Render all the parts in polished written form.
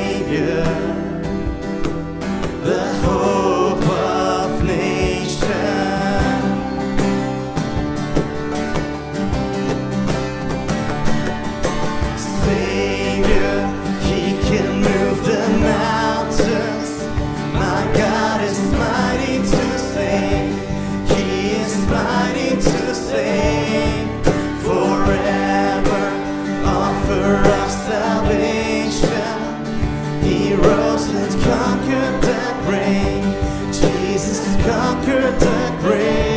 Savior, the hope of nations. Savior, He can move the mountains. My God is mighty to save. He is mighty to save. Forever offer of salvation. He rose and conquered the grave. Jesus conquered the grave.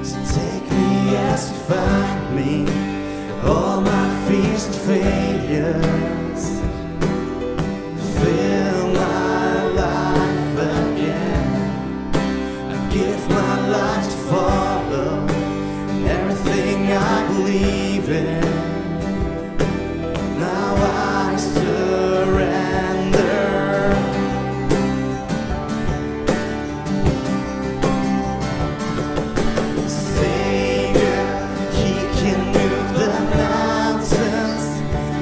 So take me as you find me, all my fears and failures. Fill my life again. I give my life to follow everything I believe in. Now I surrender. Savior, He can move the mountains.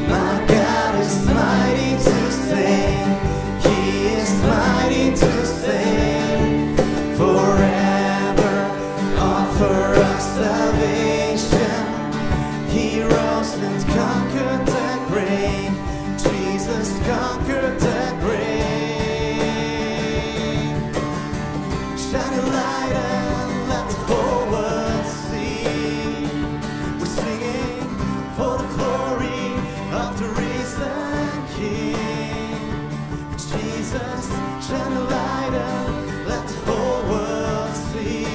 My God is mighty to save. He is mighty to save. Forever offer of salvation. He rose and conquered the grave. Jesus conquered the grave. Shine a light and let the whole world see. We're singing for the glory of the risen King. Jesus, shine a light and let the whole world see.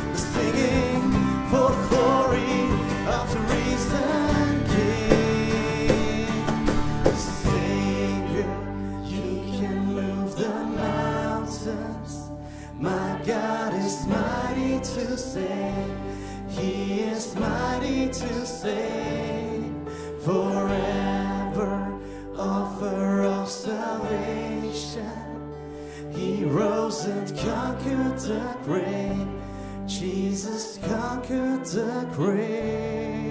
We're singing for the glory of the risen King. Savior, He can move the mountains. My God is mighty to save. He is mighty to save. Forever offer of salvation. He rose and conquered the grave. Jesus conquered the grave.